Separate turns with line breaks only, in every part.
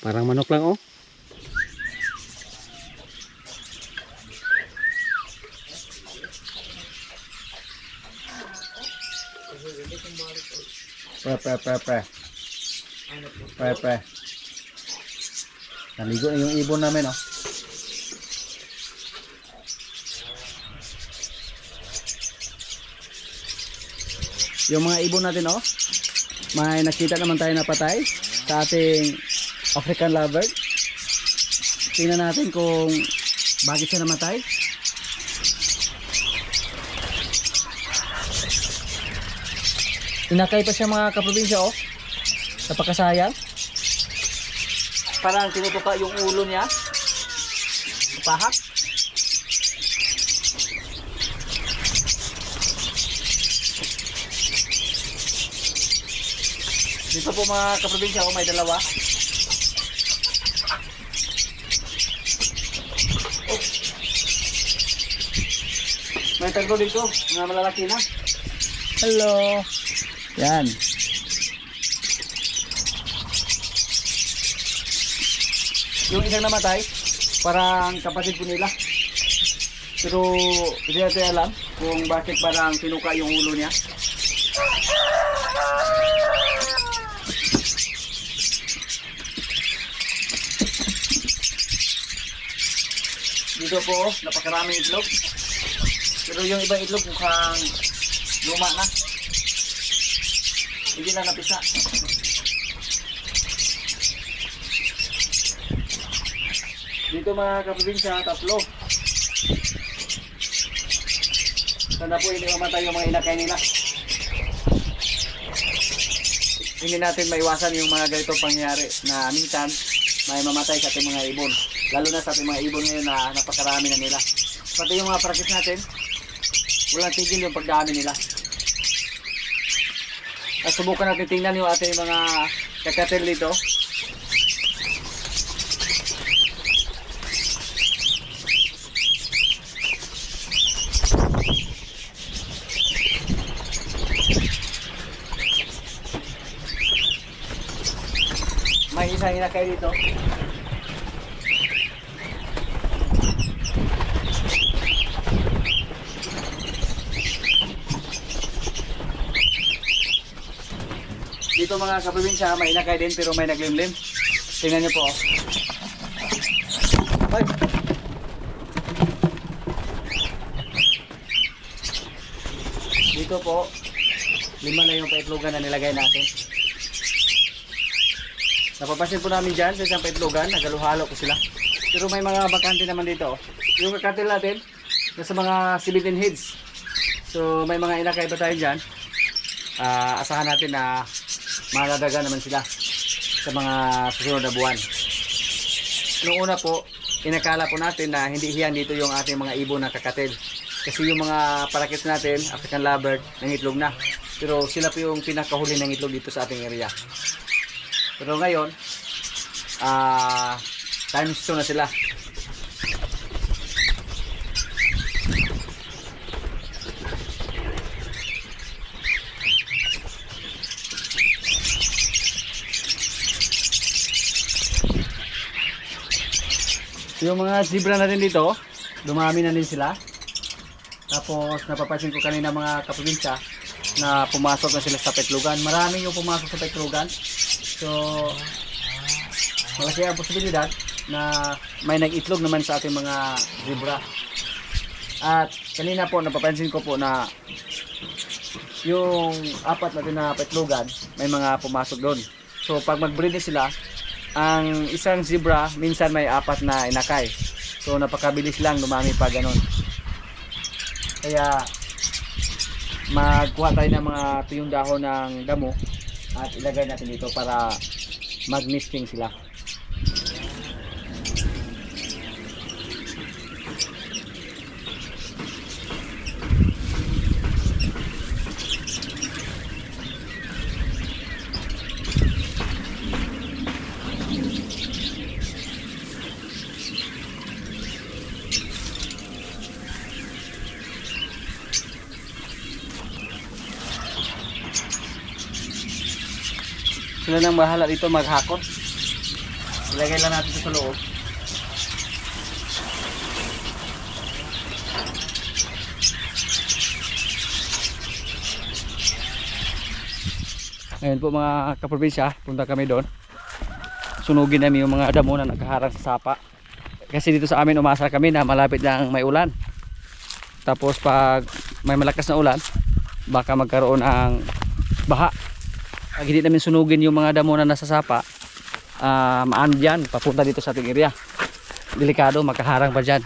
Parang manok lang oh. Pre. Naligo na yung ibon namin oh. Yung mga ibon natin oh. May nakita naman tayo na patay sa ating African lovebird. Tingnan natin kung bakit siya namatay. Inakay pa siya mga kaprobinsya oh. Napakasayang. Parang tinutuka yung ulo niya. Pahak. Dito po mga kaprobinsya oh, may dalawa. Oh. May tatlo dito, mga malalaki na. Hello. Yan. Yung isang namatay, parang kapatid po nila. Pero hindi natin alam kung bakit parang tinuka yung ulo niya. Dito po, napakaraming itlog. Pero yung ibang itlog mukhang luma na. Hindi na napisa. Dito mga kaprobinsya, tatlo. Sana po hindi mamatay yung mga inakay nila. Hindi natin maiwasan yung mga ganitong pangyayari na minsan may mamatay sa ating mga ibon. Lalo na sa ating mga ibon ngayon na napakarami na nila. Pati yung mga practice natin, walang tigil yung pagdami nila. At subukan natin tingnan yung ating mga kakatil dito. May isang inakay dito. Dito mga kaprobinsya, may inakay din pero may naglimlim. Tingnan nyo po. Ay! Dito po, 5 na yung paitlogan na nilagay natin. Napapasin po namin dyan sa isang paitlogan, nagaluhalo po sila. Pero may mga bakante naman dito. Yung kakatil natin, nasa mga 17 heads. So may mga inakay pa tayo dyan. Asahan natin na maladaga naman sila sa mga susunod na buwan. Noong una po, inakala po natin na hindi hiyan dito yung ating mga ibon na kakatil. Kasi yung mga parakit natin, African lovebird, nangitlog na. Pero sila po yung pinakahuli ng itlog dito sa ating area. Pero ngayon, times 2 na sila. Yung mga zebra na rin dito, dumami na din sila. Tapos napapansin ko kanina mga kaprobinsya na pumasok na sila sa petlugan. Marami yung pumasok sa petlugan. So, malaki ang posibilidad na may nag-itlog naman sa ating mga zebra. At kanina po napapansin ko po na yung 4 natin na petlugan, may mga pumasok doon. So pag mag-breed sila, ang isang zebra minsan may 4 na inakay. So napakabilis lang dumami pa ganun. Kaya magkuha tayo ng mga tuyong dahon ng damo at ilagay natin dito para mag-nesting sila. Sila nang bahala dito maghakot. Ilagay lang natin ito sa loob. Ngayon po mga kaprobinsya, punta kami doon. Sunugin namin yung mga damo na nakaharang sa sapa. Kasi dito sa amin umaasa kami na malapit na may ulan. Tapos pag may malakas na ulan, baka magkaroon ng baha. Pag hindi namin sunugin yung mga damo na nasa sapa, maan dyan, papunta dito sa ating area. Delikado, makaharang pa dyan.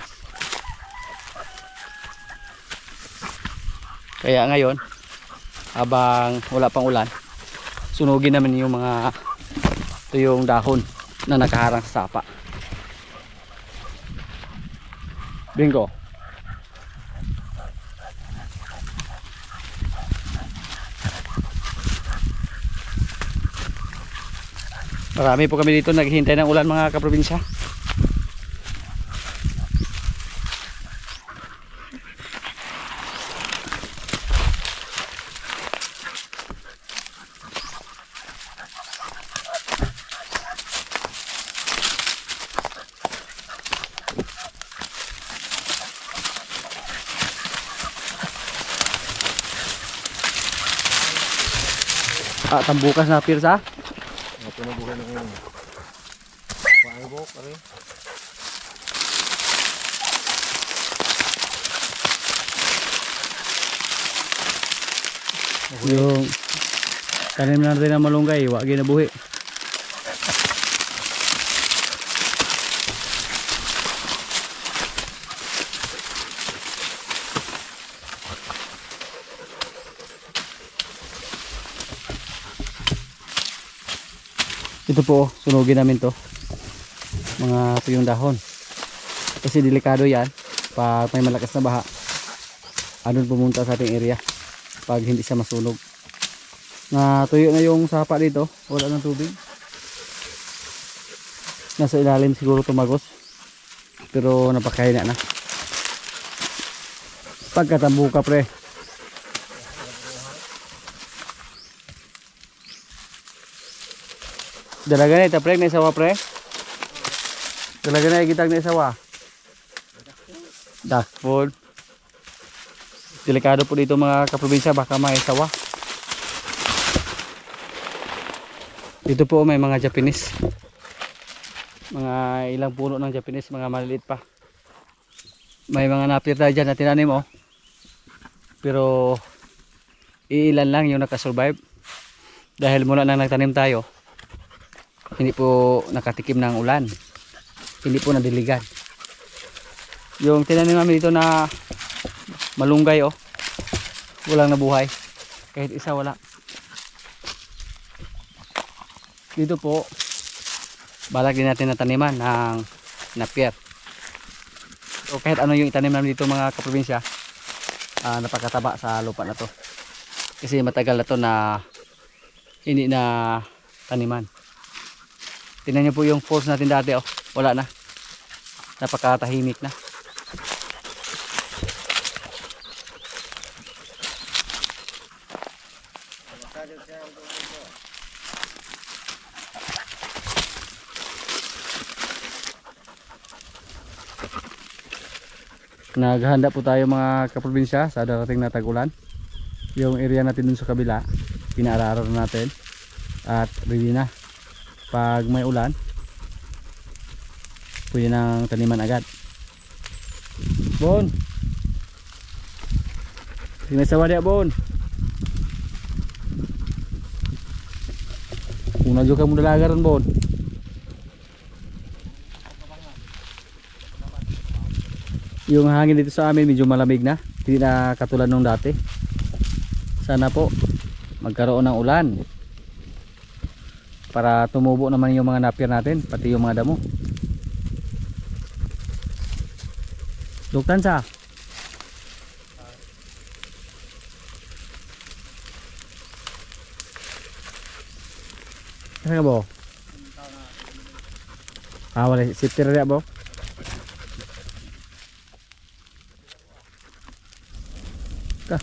Kaya ngayon, habang wala pang ulan, sunugin namin yung mga tuyong dahon na nakaharang sa sapa. Bingo. Marami po kami dito naghihintay ng ulan mga kaprobinsya. Tambukas na pirsa.
Ito na buhay na ngayon. Paanggok, ano?
Yung tanim natin ng malunggay, wag ginabuhi. Ito po, sunugin namin to, mga tuyong dahon, kasi delikado yan pag may malakas na baha. Anong pumunta sa ating area pag hindi siya masunog. Na tuyo na yung sapa dito, wala ng tubig, nasa ilalim siguro tumagos, pero napakaina na pagkatambuka pre. Dalaga na ita pre, na isawa pre. Dalaga na ikitag na isawa. Dakpol. Delikado po dito mga kaprobinsya, baka may isawa. Dito po may mga Japanese. Mga ilang puno ng Japanese, mga maliliit pa. May mga napir tayo dyan na tinanim oh. Pero iilan lang yung nakasurvive. Dahil mula nang nagtanim tayo, hindi po nakatikim ng ulan, hindi po nadiligan. Yung tinanim namin dito na malunggay oh, walang nabuhay, kahit isa wala. Dito po balak din natin na taniman ng napier, o kahit ano yung itanim namin dito mga kaprobinsya. Napakataba sa lupa na to, kasi matagal na to na hindi na taniman. Tingnan niyo po yung force natin dati oh, wala na. Napakatahimik na. Naghahanda po tayo mga kaprobinsya sa darating na tag-ulan. Yung area natin dun sa kabila, pinaararan natin at ready na. Pag may ulan, pwede nang taniman agad. Bon, sinasawa dia Bon. Una juga kamu dalaga ron Bon. Yung hangin dito sa amin medyo malamig na, hindi na katulad nung dati. Sana po magkaroon ng ulan para tumubo naman yung mga napier natin, pati yung mga damo. Duktan sa ano ka bo? Wala safety rin bo? Ka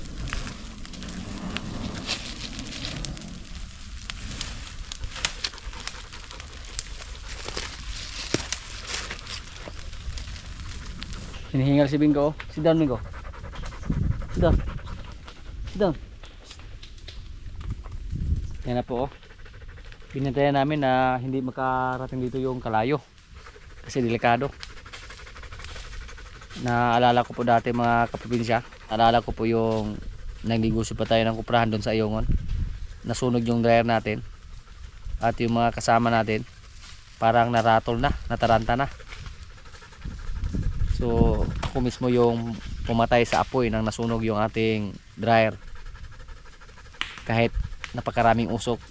Hinihingal si Bingo. Sit down, Bingo. Sit down. Sit down. Yan na po. Pinantayan namin na hindi makarating dito yung kalayo. Kasi delikado. Naalala ko po dati mga kaprobinsya. Naalala ko po yung nagnegosyo pa tayo ng kuprahan doon sa Ayongon. Nasunog yung dryer natin. At yung mga kasama natin parang naratol na, nataranta na. So ako mismo yung pumatay sa apoy nang nasunog yung ating dryer. Kahit napakaraming usok,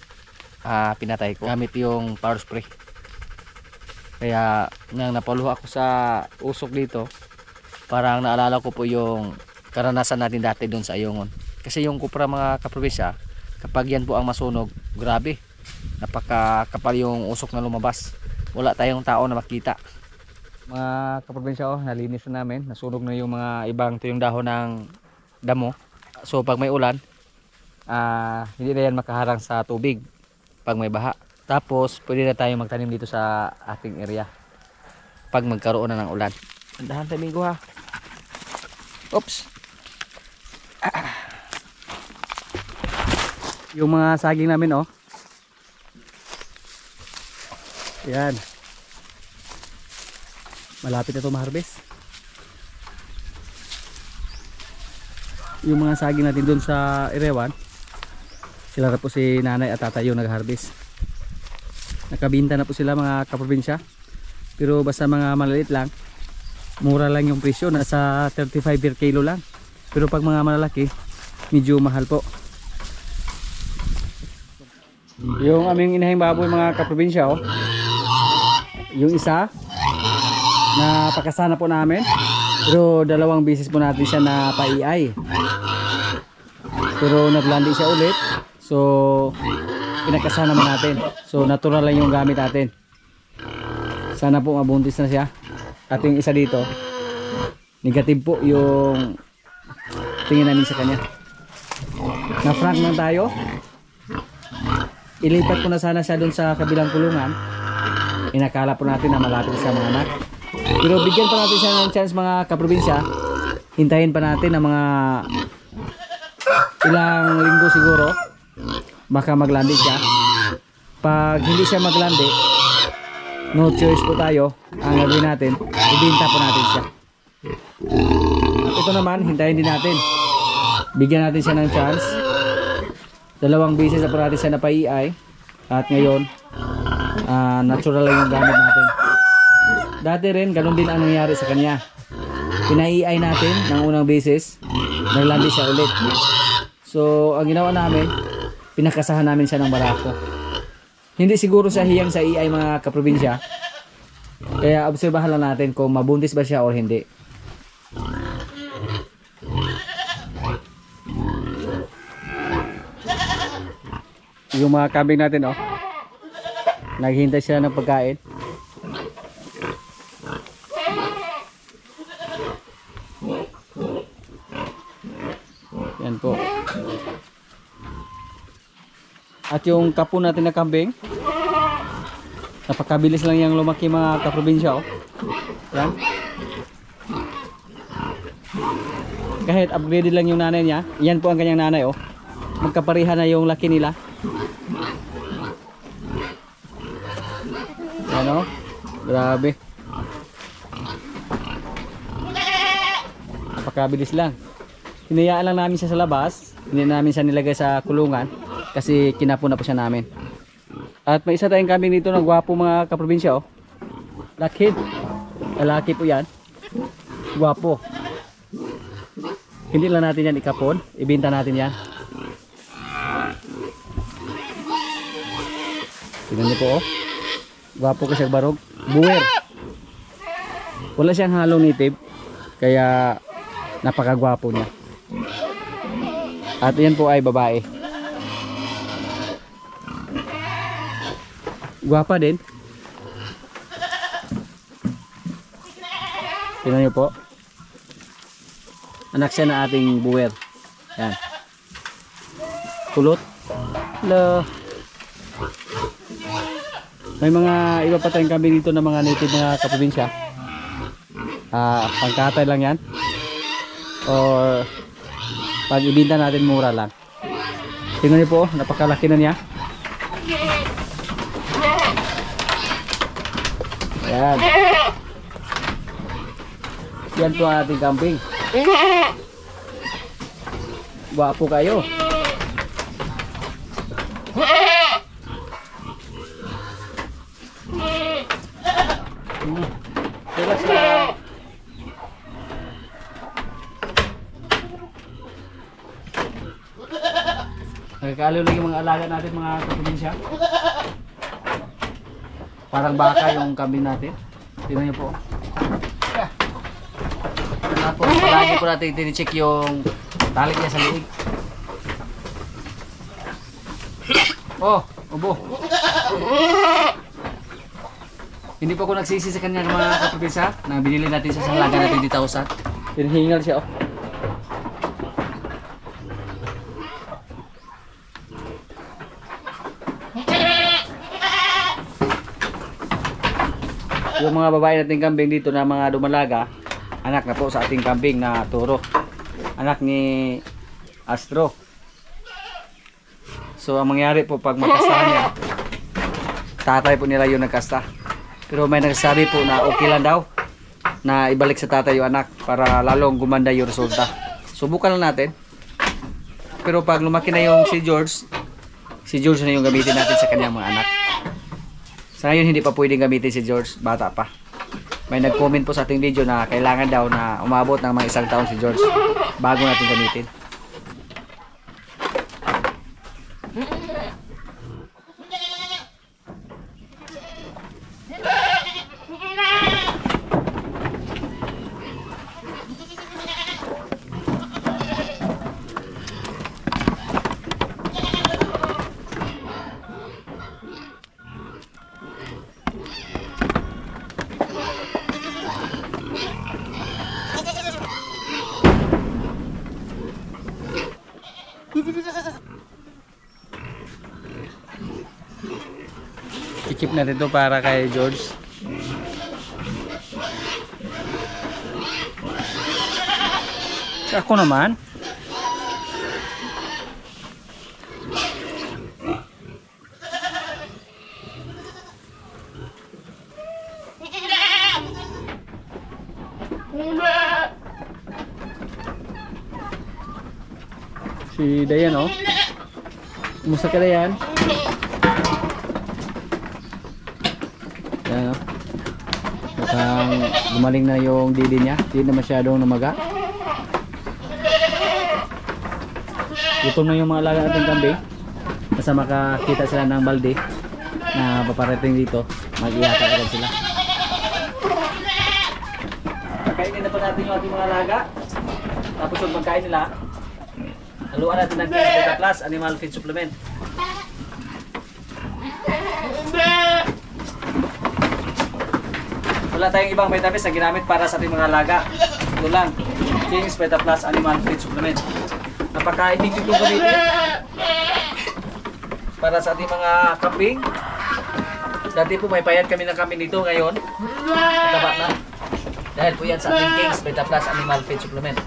pinatay ko gamit yung power spray. Kaya nang napaluha ako sa usok dito, parang naalala ko po yung karanasan natin dati doon sa Ayongon. Kasi yung kupra mga kaprobinsya, kapag yan po ang masunog, grabe, napakakapal yung usok na lumabas. Wala tayong tao na makita. Mga kaprobinsya, nalinis na namin. Nasunog na yung mga ibang tuyong dahon ng damo. So pag may ulan, hindi na yan makaharang sa tubig pag may baha. Tapos pwede na tayo magtanim dito sa ating area pag magkaroon na ng ulan. Andahan tayo, Bingo, ha. Oops. Yung mga saging namin, oh. Yan. Malapit na ito ma-harvest. Yung mga saging natin doon sa Irewan, sila na po si nanay at tatay yung nag-harvest. Nakabinta na po sila mga kaprobinsya. Pero basta mga maliliit lang, mura lang yung presyo, nasa 35 per kilo lang. Pero pag mga malalaki, medyo mahal po. Yung aming inahing baboy mga kaprobinsya, oh. Yung isa, napakasana po namin. Pero 2 beses po natin siya na pa-EI. Pero nag-landing siya ulit. So pinakasana naman natin. So natural lang yung gamit natin. Sana po mabuntis na siya. At yung isa dito, negative po yung tingin namin sa kanya. Na frank lang tayo. Ilipat ko na sana siya dun sa kabilang kulungan. Inakala po natin na malapit sa mga anak. Pero bigyan pa natin siya ng chance mga kaprobinsya. Hintayin pa natin na mga ilang linggo siguro. Baka maglandi siya. Pag hindi siya maglandi, no choice po tayo. Ang gagawin natin, ibinta po natin siya. At ito naman, hintayin din natin. Bigyan natin siya ng chance. 2 beses na po natin siya na pa-EI. At ngayon, natural lang yung gamit natin. Dati rin, ganun din ang nangyari sa kanya. Pina-EI natin ng unang beses, naglandi siya ulit. So, ang ginawa namin, pinakasahan namin siya ng barako. Hindi siguro sa hiyang sa EI mga kaprobinsya. Kaya obserbahan lang natin kung mabuntis ba siya or hindi. Yung mga kambing natin, oh. Naghihintay sila ng pagkain. Yan po. At yung kapo natin na kambing, napakabilis lang yung lumaki mga kaprobinsya, oh. Yan. Kahit upgraded lang yung nanay niya, yan po ang kanyang nanay, oh. Magkaparihan na yung laki nila. Yan, oh. Grabe. Napakabilis lang. Hinayaan lang namin siya sa labas. Hindi namin siya nilagay sa kulungan kasi kinapon na po siya namin. At may isa tayong kambing dito na gwapo mga kaprobinsya, oh. Blackhead. Lalaki po yan. Gwapo. Hindi lang natin yan ikapon. Ibenta natin yan. Tingnan niyo po, oh. Gwapo kasi barog. Buwer. Wala siyang halong native. Kaya napakagwapo niya. At yan po ay babae. Gwapa din. Tingnan niyo po. Anak siya na ating buwer. Yan. Kulot. Hello. May mga iba pa tayong kambing dito na mga native mga kaprobinsya. Pagkatay lang yan. Or pag ibinta natin mura lang. Tingnan niyo po, napakalaki na niya. Yan. Yan po ang ating kambing. Wapo kayo. Relax lang. Nagkakaliw lang yung mga alaga natin, mga kaprobinsya. Parang baka yung kambing natin. Tingnan niyo po. Tapos palagi po natin tinicheck yung talik niya sa liig. Oh, ubo. Hindi pa ako nagsisi sa kanya ng mga kaprobinsya na binili natin sa halaga na 20,000. Hinihingal siya, oh. Yung mga babae nating kambing dito na mga dumalaga, anak na po sa ating kambing na turo. Anak ni Astro. So ang mangyari po pag makastahan niya, tatay po nila yung nagkasta. Pero may nagsabi po na okay lang daw na ibalik sa tatay yung anak para lalong gumanda yung resulta. Subukan lang natin. Pero pag lumaki na yung si George na yung gamitin natin sa kanyang mga anak. Sa ngayon hindi pa pwedeng gamitin si George, bata pa. May nag-comment po sa ating video na kailangan daw na umabot ng mga 1 taon si George bago natin gamitin. I-keep natin ito para kay George. Ako naman. Si Dayan, oh. Kumusta ka, Dayan? Ayan, oh. Mukhang gumaling na yung didi niya. Hindi na masyadong namaga. Gutom na yung mga alaga natin kambing. Basta makakita sila ng balde na paparating dito, mag-iata agad sila. Pagkainin na pa natin yung ating mga alaga. Tapos yung pagkain nila, haluan natin ng Beta Plus Animal Feed Supplement. Wala tayong ibang vitamins na ginamit para sa ating mga alaga. Ito lang, King's Beta Plus Animal Feed Supplement. Napaka-effective itong gamitin para sa ating mga kambing. Dati po may payat kami ng kambing dito, ngayon mataba na. Dahil po yan sa ating King's Beta Plus Animal Feed Supplement.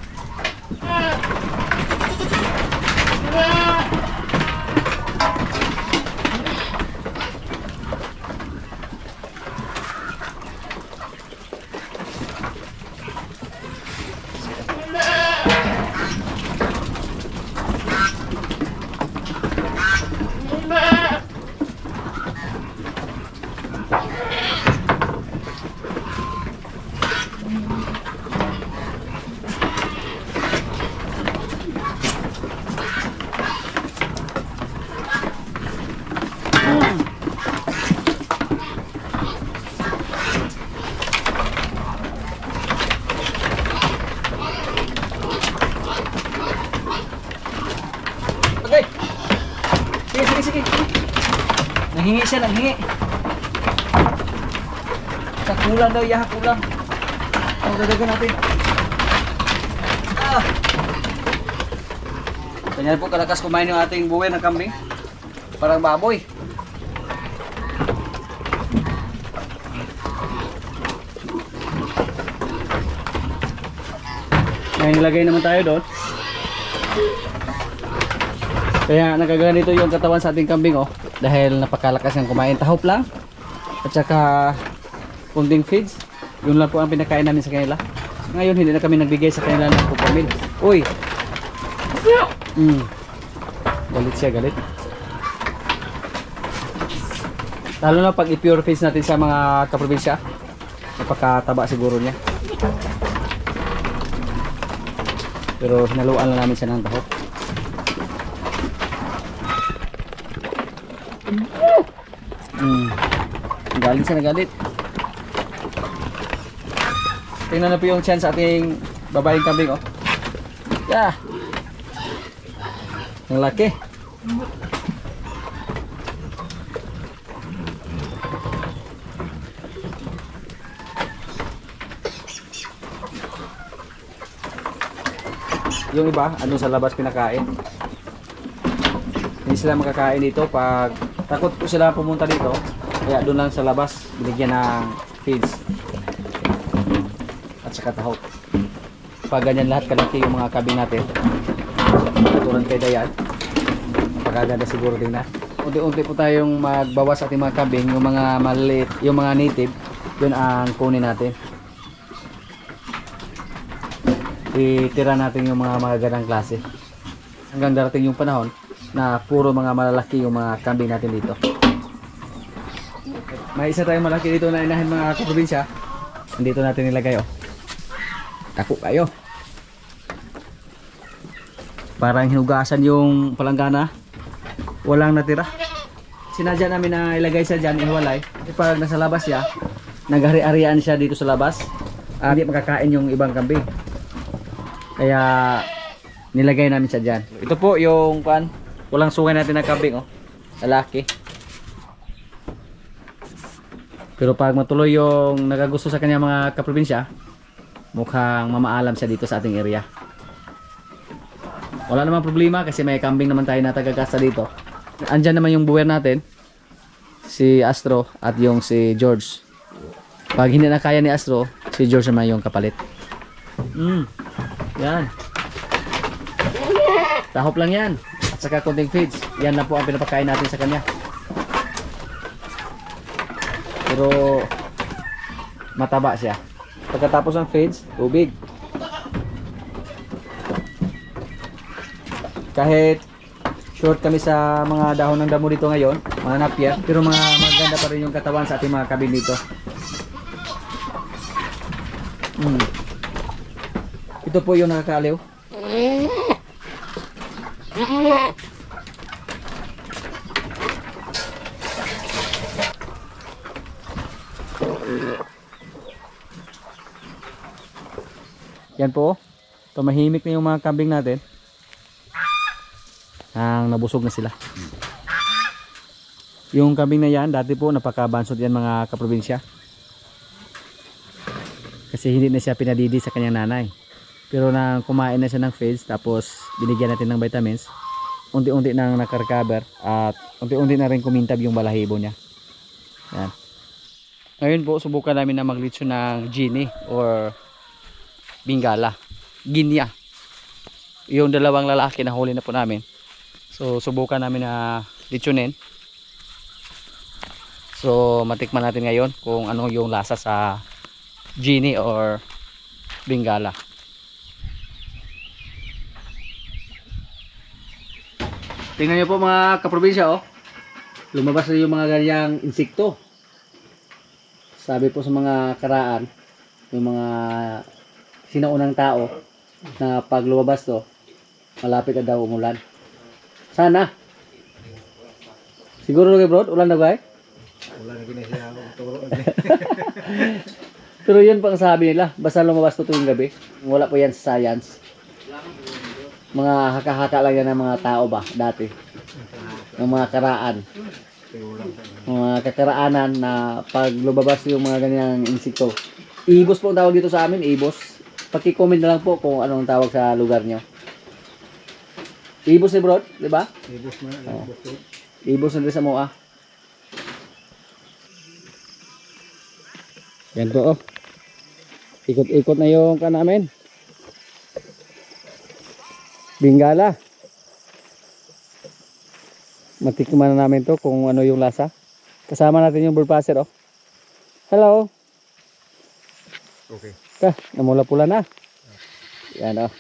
Sige. Nanghingi siya, nanghingi. Sa kulang daw, yaha kulang. Ang dadagan natin. Ganyan po kalakas kumain yung ating buhay ng kambing. Parang baboy. May nilagay naman tayo doon. Kaya nagaganito yung katawan sa ating kambing oh. Dahil napakalakas ng kumain. Tahop lang. At saka kunting feeds. Yun lang po ang pinakain namin sa kanila. Ngayon hindi na kami nagbigay sa kanila ng pupamil. Uy! Galit siya, galit. Lalo na pag i-pure feeds natin sa mga kaprobinsya. Napakataba siguro niya. Pero hinaluan lang namin siya ng tahop. Galit siya, nagalit. Tingnan na po yung chance sa ating babaeng kambing oh. Yeah. Ang laki. Yung iba, ano sa labas pinakain. Hindi sila makakain dito pag takot po sila pumunta dito. Kaya doon lang sa labas binigyan ng feeds at saka tahok. Pag ganyan lahat kalaki yung mga kambing natin, katulad kay Dayan, pagkaganda siguro din na. Unti-unti po tayong magbawas sa ating mga kambing. Yung mga maliit, yung mga native, yun ang kunin natin. Itira natin yung mga magagandang klase hanggang darating yung panahon na puro mga malalaki yung mga kambing natin dito. May isa tayong malaki dito na inahin mga kaprobinsya. Andito natin nilagay oh. Tako kayo. Parang hinugasan yung palanggana. Walang natira. Sinadya namin na ilagay siya dyan, ihiwalay. Kasi pag nasa labas siya, naghari-arian siya dito sa labas. Hindi makakain yung ibang kambing. Kaya nilagay namin siya dyan. Ito po yung walang sungay natin na kambing oh. Lalaki. Pero pag matuloy yung nagagusto sa kanya mga kaprobinsya, mukhang mamaalam siya dito sa ating area. Wala namang problema kasi may kambing naman tayo na tagagasta dito. Andyan naman yung buwer natin, si Astro at yung si George. Pag hindi na kaya ni Astro, si George naman yung kapalit. Yan. Tahop lang yan. At saka konting feeds. Yan na po ang pinapakain natin sa kanya. Pero mataba siya. Pagkatapos ng feeds, tubig. Kahit short kami sa mga dahon ng damo dito ngayon, mga napier, pero maganda pa rin yung katawan sa ating mga kabin dito. Ito po yung nakakaaliw. Yan po. Tumahimik na yung mga kambing natin. Ang nabusog na sila. Yung kambing na yan, dati po napakabansot yan mga kaprobinsya. Kasi hindi na siya pinadidi sa kanyang nanay. Pero nang kumain na siya ng feeds, tapos binigyan natin ng vitamins, unti-unti nang nakarecover at unti-unti na rin kumintab yung balahibo niya. Yan. Ngayon po, subukan namin na maglitso ng Gini or Bingala. Ginya. Yung dalawang lalaki na huli na po namin. So, subukan namin na litsunin. So, matikman natin ngayon kung ano yung lasa sa Gini or Bingala. Tingnan niyo po mga kaprobinsya oh. Lumabas na yung mga ganyang insekto. Sabi po sa mga karaan, yung mga sinaunang tao na pag lumabas to, malapit na daw umulan. Sana. Siguro kay bro, ulan na ba?
Ulan na ginasiya ako.
Pero yun pang sabi nila, basta lumabas to tuwing gabi. Wala po yan sa science. Mga haka-haka lang yan ng mga tao ba dati. Ng mga karaan. Mga kakaraanan na pag lumabas yung mga ganyang insekto. Ibos po ang tawag dito sa amin, ibos. Paki-comment na lang po kung anong tawag sa lugar nyo. Ibos ni bro, di ba?
Ibos na.
Oh. Ibos na rin sa mua. Yan po oh. Ikot-ikot na yung namin. Bingala. Matikman na namin to kung ano yung lasa. Kasama natin yung bullpasser oh. Hello.
Okay.
Namula-pula na. Yan oh.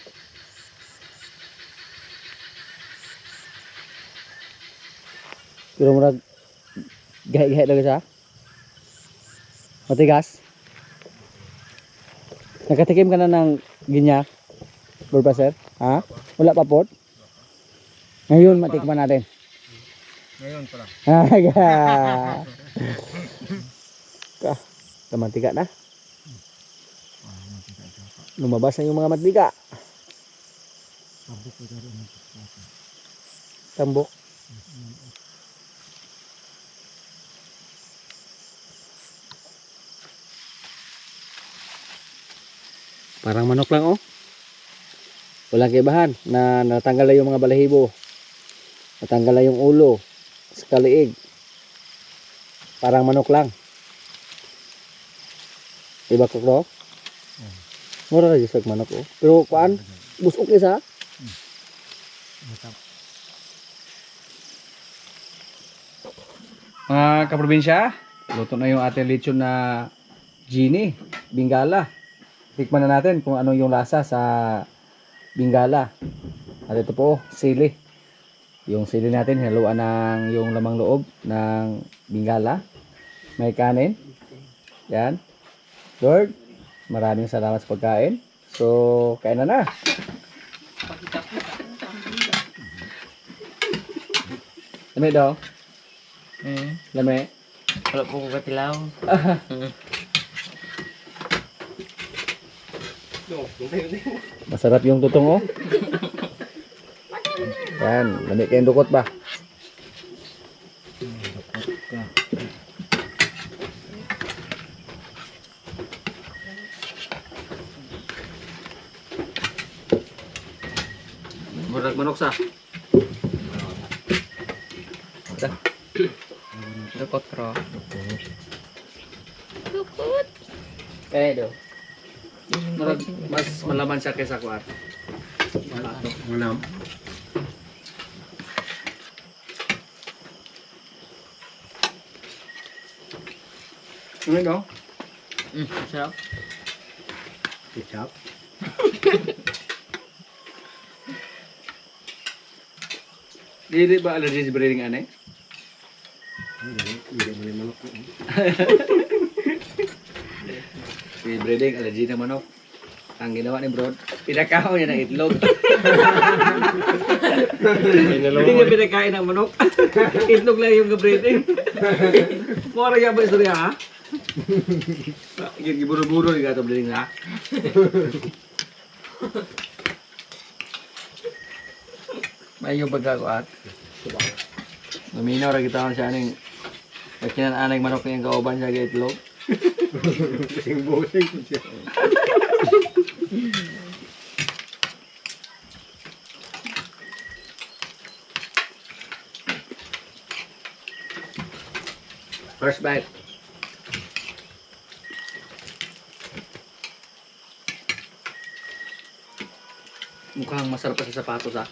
Pero murag gahe-gahe daw siya. Matigas. Nakatikim ka na ng ginya, bullpasser? Ha? Wala pa po? Ngayon matikman natin.
Ngayon pa lang.
Mantika na. Lumabas na yung mga mantika. Tambok. Parang manok lang oh. Walang kaibahan na natanggal na yung mga balahibo. Natanggal na yung ulo. Sa kaliig. Parang manok lang. Diba ko? Mura na sa manok oh. Pero kuan, busok niya sa. Mga kaprobinsya, luto na yung ating lechon na Genie, Bingala. Tikman na natin kung ano yung lasa sa Bingala. At ito po, sili. Yung sili natin, haluan ng yung lamang loob ng Bingala. May kanin. Yan. Lord, maraming salamat sa pagkain. So, kain na. Lami daw? Lami?
Wala po ko katilaw.
Masarap yung tutong oh. Yan, lami kayong dukot ba? Murag manok sa.
Dukot ro.
Kaya do. Murag mas malaman siya kaysa kuat.
Manam.
Ano daw?
Sarap.
Ketchup.
Di ba allergy sa breeding ane?
Hindi mo yung manok.
Si breeding allergy na manok. Ang ginawa ni Bro, pinakaon niya ng itlog. Hindi niya pinakain ng manok. Itlog lang yung breeding. Mura niya ba istorya ha? Giburo-buro yung gato breeding ha? May yung pagkakuat. Naminaw ra kita siya ning pagkinan anay manok niyang kauban siya ga itlog.
Busing-busing ko siya.
First bite. Mukhang masarap pa sa sapatos ah.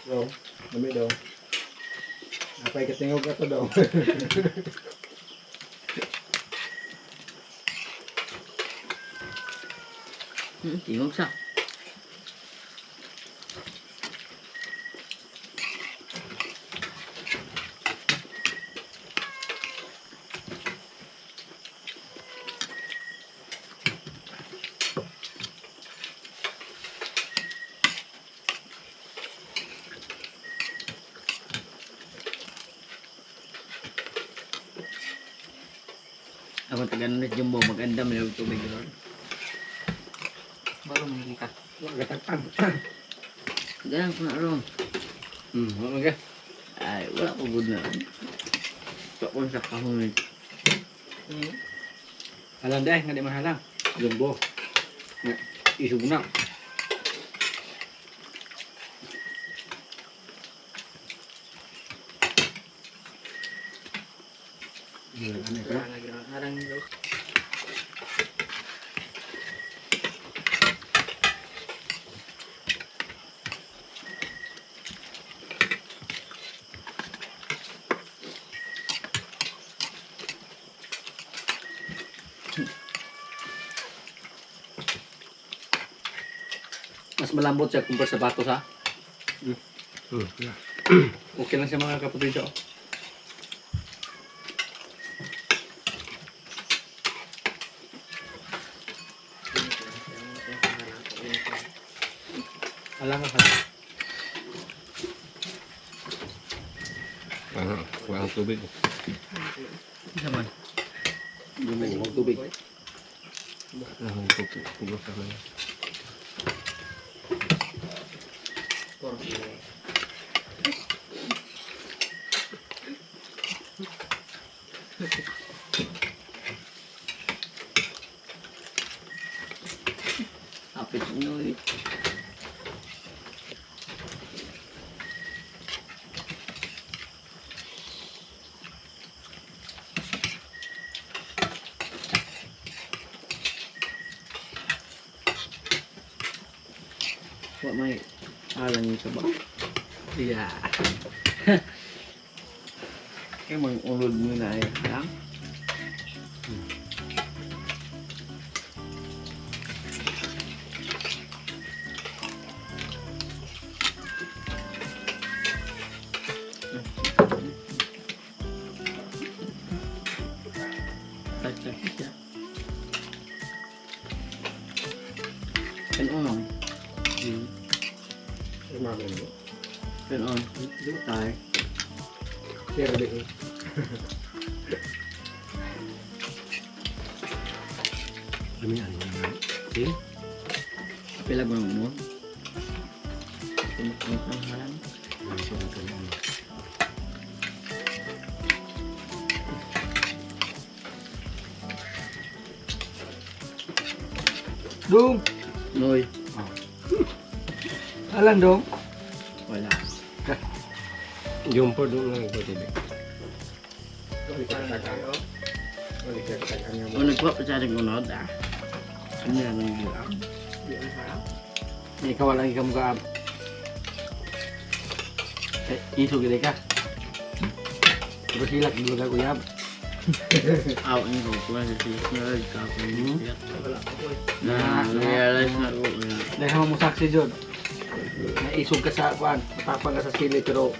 Daw, dami daw. Apay katingog ka to daw.
Tingog siya. Ako tagan ulit jumbo, maganda may tubig ron. Baru mangili ka.
Gatakan.
Ganang ko na ron.
Okay.
Ay, wala ko good na. Pakon sa kahon.
Halang deh, nga di mahalang. Jumbo. Nga, isog na.
Ano ito?
Harang daw.
Mas malambot siya kumpara sa batos ha.
Yeah.
Okay lang siya mga kapatid. Alam ka ha.
Walang tubig.
Naman. Hindi mo tubig.
Walang tubig. Tubig sa mga.
Apit nyo eh. Wak may alang yung sabaw.
Iya.
Kaya mga ulod mo na eh. Lang. Tak siya. Kanon.
Umaga mo.
Kanon. Tay.
Pero di ko. Kami ano na. Okay?
Pila ba mo? Tumakot ang halang.
Ano siya na ano.
Dong.
Noy.
Alang dong.
Wala.
Yung po doon lang ito tubig.
Balik ka tayo. Balik ka tayo.
O nagkuha pa siya rin unod ah. Ano yan ang hilang?
Ikaw lang ikaw mga ab. Iso gini ka. Terus hilak dulu ka kuyab.
Aw, ini ko kuha sa siya. Kapag na-realize na ko.
Dahil mo saksi jud. Naisog ka sa kuan, matapang ka sa sili pero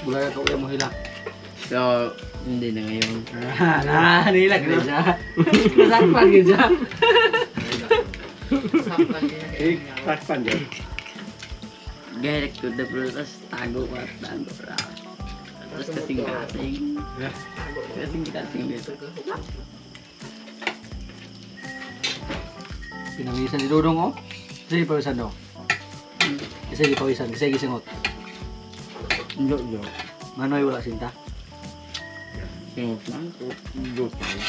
bulay ka uya mo hilak.
So, hindi na ngayon.
Nilak na siya. Nasakpan ka siya. Sakpan dyan.
Direct to the process, tago ko at tago ra. Tapos kasing-kasing. Kasing-kasing dito.
Pinangisan ni Dudong oh. Kasi pawisan daw. Kasi pawisan, kasi gisingot.
Jo.
Manoy wala sinta.
Singot lang ko. Jo tayo.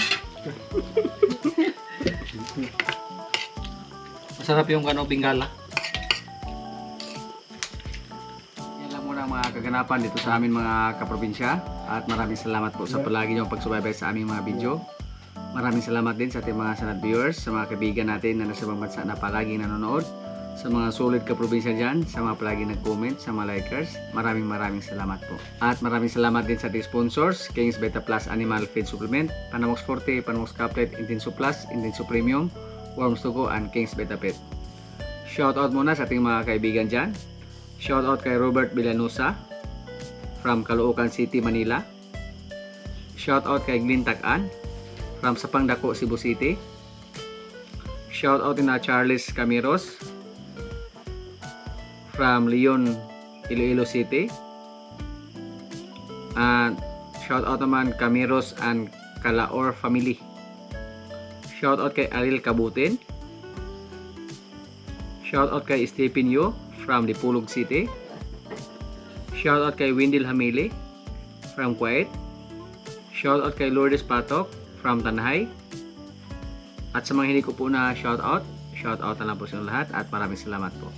Masarap yung kano bingala. Yan lang muna ang mga kaganapan dito sa amin mga kaprobinsya. At maraming salamat po sa palagi niyong pagsubaybay sa aming mga video. Maraming salamat din sa ating mga sanad viewers, sa mga kaibigan natin na nasa ibang bansa na palagi nanonood, sa mga solid kaprobinsya dyan, sa mga palagi nag-comment, sa mga likers. Maraming salamat po. At maraming salamat din sa ating sponsors, King's Beta Plus Animal Feed Supplement, Panamox Forte, Panamox Caplet, Intenso Plus, Intenso Premium, Worms to Go, and King's Beta Pet. Shoutout muna sa ating mga kaibigan dyan. Shoutout kay Robert Villanusa from Caloocan City, Manila. Shoutout kay Glyn Takan from Sapang Dako, Cebu City. Shoutout din na Charles Camiros from Leon, Iloilo City. And shoutout naman Camiros and Calaor family. Shoutout kay Aril Kabutin. Shoutout kay Stephen Yu from Dipolog City. Shoutout kay Windil Hamili from Kuwait. Shoutout kay Lourdes Patok from Tanhay. At sa mga hindi ko po na shoutout na lang po sa lahat at maraming salamat po.